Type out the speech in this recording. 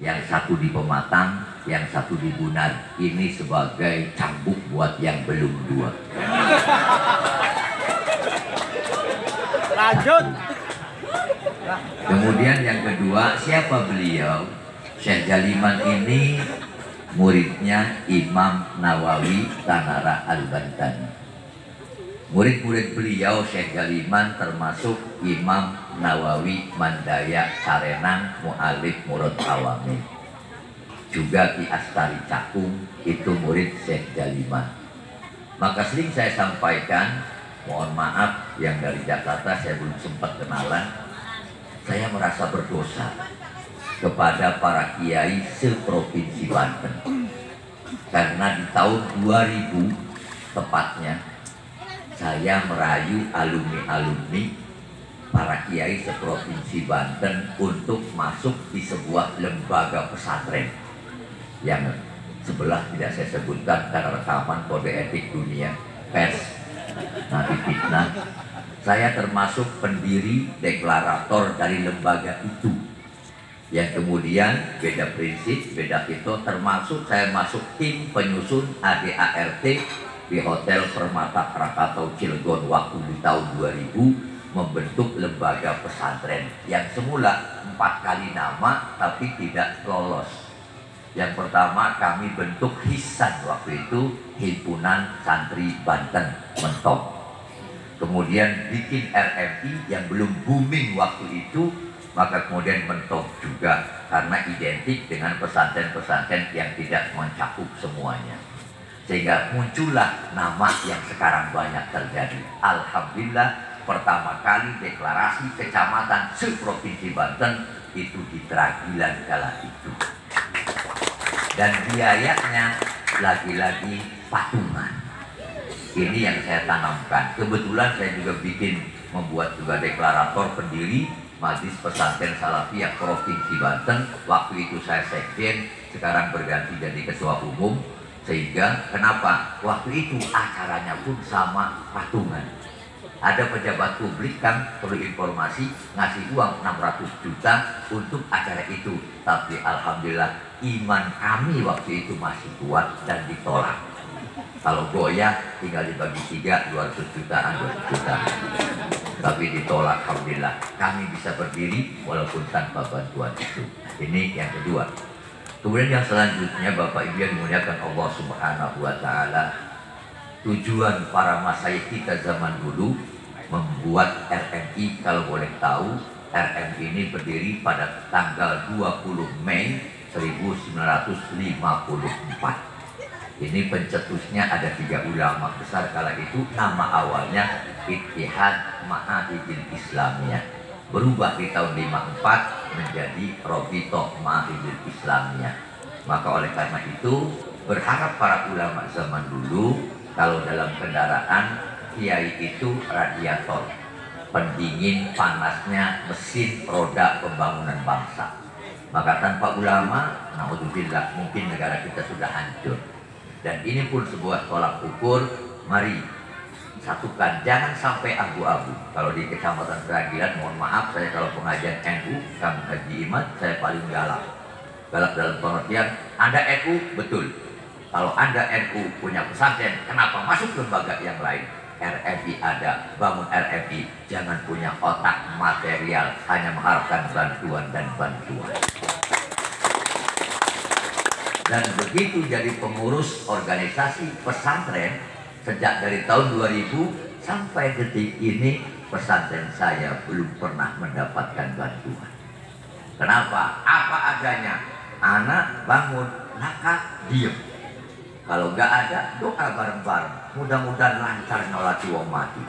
yang satu di Pematang, yang satu di Bunar. Ini sebagai cambuk buat yang belum dua. Lanjut. Kemudian yang kedua, siapa beliau? Syekh Jaliman ini muridnya Imam Nawawi Tanara Al-Bantani. Murid-murid beliau Syekh Jaliman termasuk Imam Nawawi Mandaya Carenang Mu'alif Murad Awami. Juga Ki Astari Cakung itu murid Syekh Jaliman. Maka sering saya sampaikan, mohon maaf yang dari Jakarta saya belum sempat kenalan, saya merasa berdosa kepada para kiai seprovinsi Banten. Karena di tahun 2000 tepatnya saya merayu alumni-alumni para kiai seprovinsi Banten untuk masuk di sebuah lembaga pesantren yang sebelah tidak saya sebutkan karena rekaman kode etik dunia pers nanti fitnah. Saya termasuk pendiri deklarator dari lembaga itu, yang kemudian beda prinsip, beda itu, termasuk saya masuk tim penyusun ADART di Hotel Permata Krakatau Cilegon waktu di tahun 2000, membentuk lembaga pesantren yang semula 4 kali nama tapi tidak lolos. Yang pertama kami bentuk HISAN waktu itu, Himpunan Santri Banten Mentok. Kemudian bikin RMI yang belum booming waktu itu, maka kemudian mentok juga karena identik dengan pesantren-pesantren yang tidak mencakup semuanya. Sehingga muncullah nama yang sekarang banyak terjadi. Alhamdulillah pertama kali deklarasi kecamatan seprovinsi Banten itu di Tragilan kala itu. Dan biayanya lagi-lagi patungan. Ini yang saya tanamkan. Kebetulan saya juga membuat juga deklarator pendiri Majelis Pesantren Salafiyah Provinsi Banten. Waktu itu saya sekjen, sekarang berganti jadi ketua umum. Sehingga kenapa? Waktu itu acaranya pun sama patungan. Ada pejabat publik kan perlu informasi ngasih uang 600 juta untuk acara itu. Tapi alhamdulillah iman kami waktu itu masih kuat dan ditolak. Kalau goyah tinggal dibagi 3, 200 jutaan, 200 juta. Tapi ditolak, alhamdulillah. Kami bisa berdiri walaupun tanpa bantuan itu. Ini yang kedua. Kemudian yang selanjutnya Bapak Ibu yang dimuliakan Allah Subhanahu wa Ta'ala, tujuan para masyayikh kita zaman dulu membuat RMI. Kalau boleh tahu, RMI ini berdiri pada tanggal 20 Mei 1954. Ini pencetusnya ada 3 ulama besar kala itu. Nama awalnya Ittihad Ma'ahidil Islamiyah, berubah di tahun 54 menjadi Robito Ma'ahidil Islamiyah. Maka oleh karena itu berharap para ulama zaman dulu kalau dalam kendaraan kiai itu radiator, pendingin panasnya mesin roda pembangunan bangsa. Maka tanpa ulama, naudzubillah, mungkin negara kita sudah hancur. Dan ini pun sebuah tolak ukur. Mari satukan, jangan sampai abu-abu. Kalau di Kecamatan Tragilan, mohon maaf, saya kalau pengajian NU, Kang Haji Iman, saya paling galak. Galak dalam pengertian, Anda NU, betul. Kalau Anda NU punya pesantren, kenapa masuk lembaga yang lain? RMI ada, bangun RMI. Jangan punya otak material, hanya mengharapkan bantuan dan bantuan. Dan begitu jadi pengurus organisasi pesantren sejak dari tahun 2000 sampai detik ini, pesantren saya belum pernah mendapatkan bantuan. Kenapa? Apa adanya. Anak bangun, nakal, diem. Kalau nggak ada, doa bareng-bareng. Mudah-mudahan lancar nyolati wong mati.